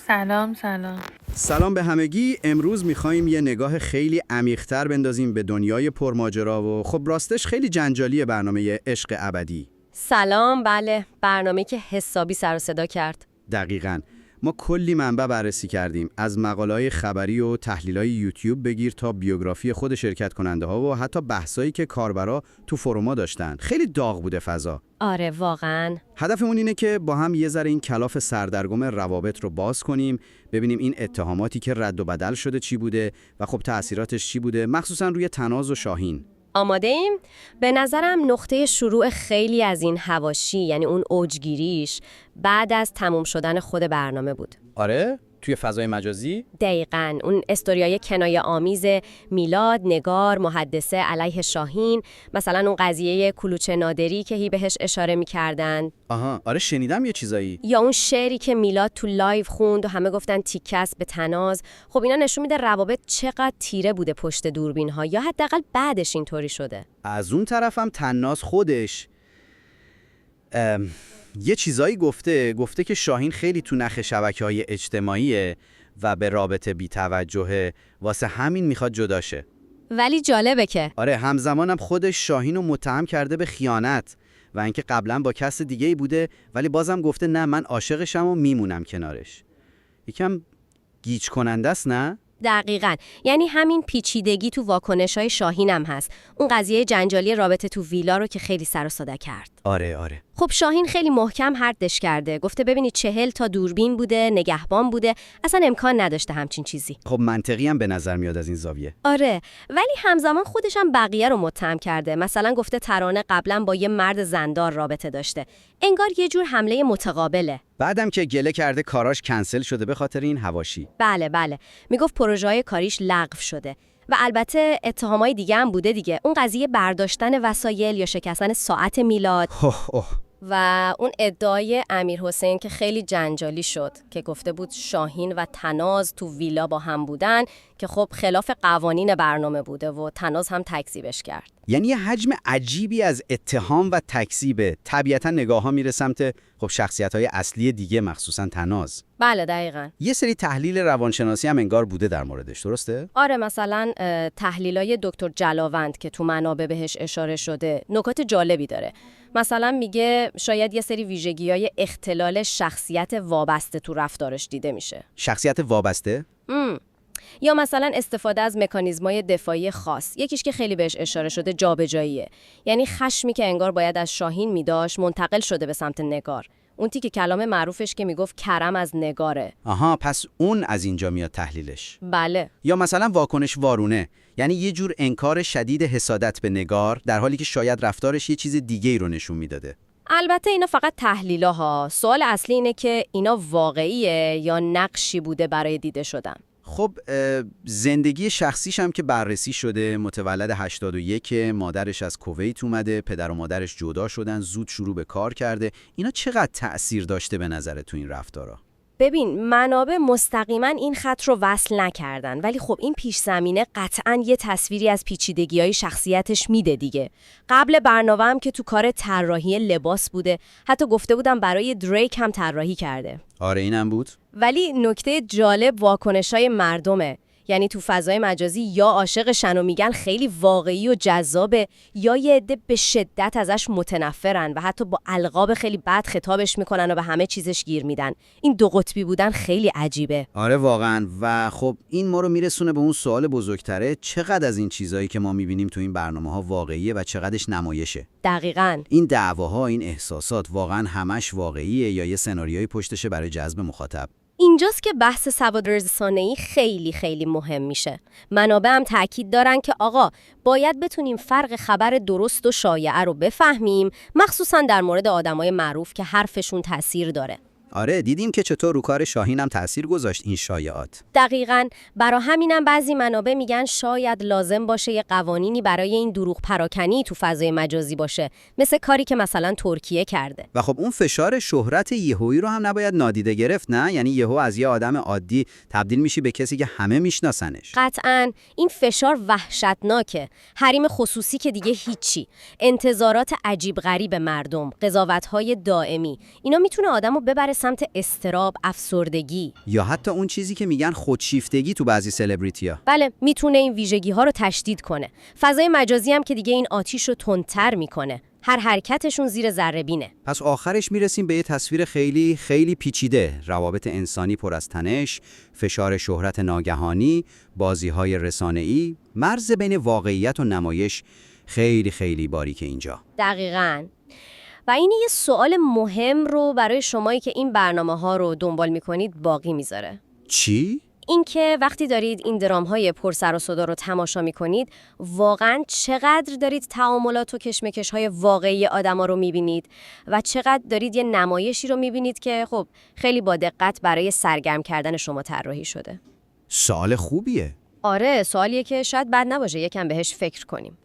سلام. سلام به همگی. امروز می‌خوایم یه نگاه خیلی عمیق‌تر بندازیم به دنیای پرماجرا و خب راستش خیلی جنجالی برنامه عشق ابدی. سلام. بله، برنامه که حسابی سر و صدا کرد. دقیقاً. ما کلی منبع بررسی کردیم، از مقاله‌های خبری و تحلیل‌های یوتیوب بگیر تا بیوگرافی خود شرکت کننده‌ها و حتی بحثایی که کاربرا تو فروما داشتن. خیلی داغ بوده فضا. آره واقعاً. هدفمون اینه که با هم یه ذره این کلاف سردرگم روابط رو باز کنیم، ببینیم این اتهاماتی که رد و بدل شده چی بوده و خب تأثیراتش چی بوده، مخصوصاً روی تناز و شاهین. آماده ایم؟ به نظرم نقطه شروع خیلی از این حواشی، یعنی اون اوجگیریش، بعد از تموم شدن خود برنامه بود. آره؟ توی فضای مجازی؟ دقیقاً. اون استوریای کنایه آمیز میلاد، نگار، محدثه علیه شاهین، مثلا اون قضیه کلوچه نادری که هی بهش اشاره می‌کردن. آها، آره شنیدم یه چیزایی. یا اون شعری که میلاد تو لایو خوند و همه گفتن تیکه است به تناز. خب اینا نشون میده روابط چقدر تیره بوده پشت دوربین‌ها، یا حداقل بعدش اینطوری شده. از اون طرفم تناز خودش یه چیزایی گفته که شاهین خیلی تو نخ شبکه‌های اجتماعیه و به رابطه بی‌توجهه، واسه همین میخواد جدا شه. ولی جالبه که آره، همزمانم خودش شاهین رو متهم کرده به خیانت و اینکه قبلا با کس دیگه‌ای بوده، ولی بازم گفته نه، من عاشقشم و میمونم کنارش. یکم گیج کننده است نه؟ دقیقاً. یعنی همین پیچیدگی تو واکنش‌های شاهین هم هست. اون قضیه جنجالی رابطه تو ویلا رو که خیلی سر و صدا کرد. آره. خب شاهین خیلی محکم حردش کرده. گفته ببینید 40 تا دوربین بوده، نگهبان بوده، اصلا امکان نداشته همچین چیزی. خب منطقی هم به نظر میاد از این زاویه. آره، ولی همزمان خودش هم بقیه رو متهم کرده. مثلا گفته ترانه قبلا با یه مرد زندار رابطه داشته. انگار یه جور حمله متقابله. بعدم که گله کرده کاراش کنسل شده به خاطر این حواشی. بله. میگفت پروژه‌های کاریش لغو شده. و البته اتهامای دیگه هم بوده دیگه. اون قضیه برداشتن وسایل یا شکستن ساعت میلاد. و اون ادعای امیرحسین که خیلی جنجالی شد که گفته بود شاهین و تناز تو ویلا با هم بودن، که خب خلاف قوانین برنامه بوده و تناز هم تکذیبش کرد. یعنی یه حجم عجیبی از اتهام و تکذیب. طبیعتا نگاه‌ها میره سمت خب شخصیت‌های اصلی دیگه، مخصوصا تناز. بله دقیقاً. یه سری تحلیل روانشناسی هم انگار بوده در موردش، درسته؟ آره، مثلا تحلیلای دکتر جلاوند که تو منابع بهش اشاره شده نکات جالبی داره. مثلا میگه شاید یه سری ویژگی‌های اختلال شخصیت وابسته تو رفتارش دیده میشه. شخصیت وابسته؟ یا مثلا استفاده از مکانیزم‌های دفاعی خاص. یکیش که خیلی بهش اشاره شده جابجاییه. یعنی خشمی که انگار باید از شاهین میداشت منتقل شده به سمت نگار. اون تیکه کلام معروفش که میگفت کرم از نگاره. آها، پس اون از اینجا میاد تحلیلش. بله. یا مثلا واکنش وارونه، یعنی یه جور انکار شدید حسادت به نگار، در حالی که شاید رفتارش یه چیز دیگه‌ای رو نشون میداده. البته اینا فقط تحلیل‌ها. سوال اصلی اینه که اینا واقعیه یا نقشی بوده برای دیده شدن. خب زندگی شخصیش هم که بررسی شده. متولد 81، مادرش از کویت اومده، پدر و مادرش جدا شدن، زود شروع به کار کرده. اینا چقدر تأثیر داشته به نظر تو این رفتارا؟ ببین، منابع مستقیما این خط رو وصل نکردن، ولی خب این پیش زمینه قطعاً یه تصویری از پیچیدگی‌های شخصیتش میده دیگه. قبل برنامه هم که تو کار طراحی لباس بوده، حتی گفته بودم برای دریک هم طراحی کرده. آره اینم بود. ولی نکته جالب واکنش‌های مردمه. یعنی تو فضای مجازی یا عاشقشن و میگن خیلی واقعی و جذابه، یا یه عده به شدت ازش متنفرن و حتی با القاب خیلی بد خطابش میکنن و به همه چیزش گیر میدن. این دو قطبی بودن خیلی عجیبه. آره واقعا. و خب این ما رو میرسونه به اون سوال بزرگتره، چقدر از این چیزایی که ما میبینیم تو این برنامه‌ها واقعیه و چقدرش نمایشه؟ دقیقاً. این دعواها، این احساسات واقعا همش واقعیه یا یه سناریوی پشتشه برای جذب مخاطب؟ اینجاست که بحث سواد رسانه‌ای خیلی مهم میشه. منابع هم تأکید دارن که آقا باید بتونیم فرق خبر درست و شایعه رو بفهمیم، مخصوصا در مورد آدمای معروف که حرفشون تأثیر داره. آره، دیدیم که چطور رو کار شاهین هم تأثیر گذاشت این شایعات. دقیقاً. برای همینم بعضی منابع میگن شاید لازم باشه یه قوانینی برای این دروغ پراکنی تو فضای مجازی باشه، مثل کاری که مثلا ترکیه کرده. و خب اون فشار شهرت یهویی رو هم نباید نادیده گرفت، نه؟ یعنی یهو از یه آدم عادی تبدیل میشی به کسی که همه میشناسنش. قطعاً. این فشار وحشتناکه. حریم خصوصی که دیگه هیچی. انتظارات عجیب غریب مردم، قضاوت‌های دائمی. اینا میتونه آدمو ببره سمت اضطراب، افسردگی. یا حتی اون چیزی که میگن خودشیفتگی تو بعضی سلبریتی‌ها. بله، میتونه این ویژگی‌ها رو تشدید کنه. فضای مجازی هم که دیگه این آتیش رو تندتر میکنه. هر حرکتشون زیر ذره‌بینه. پس آخرش میرسیم به یه تصویر خیلی خیلی پیچیده، روابط انسانی پر از تنش، فشار شهرت ناگهانی، بازی‌های رسانه‌ای، مرز بین واقعیت و نمایش خیلی خیلی باریکه اینجا. دقیقاً. و این یه سوال مهم رو برای شمایی که این برنامه‌ها رو دنبال می‌کنید باقی میذاره. چی؟ اینکه وقتی دارید این درام‌های پر سر و صدا رو تماشا می‌کنید، واقعاً چقدر دارید تعاملات و کشمکش‌های واقعی آدم‌ها رو می‌بینید و چقدر دارید یه نمایشی رو می‌بینید که خب خیلی با دقت برای سرگرم کردن شما طراحی شده. سوال خوبیه. آره، سوالیه که شاید بد نباشه یکم بهش فکر کنیم.